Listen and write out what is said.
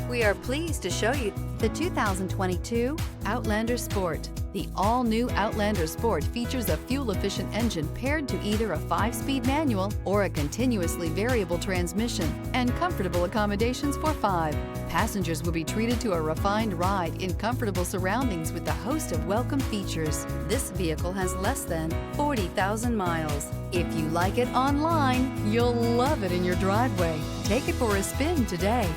We are pleased to show you the 2022 Outlander Sport. The all-new Outlander Sport features a fuel-efficient engine paired to either a 5-speed manual or a continuously variable transmission, and comfortable accommodations for 5. Passengers will be treated to a refined ride in comfortable surroundings with a host of welcome features. This vehicle has less than 40,000 miles. If you like it online, you'll love it in your driveway. Take it for a spin today.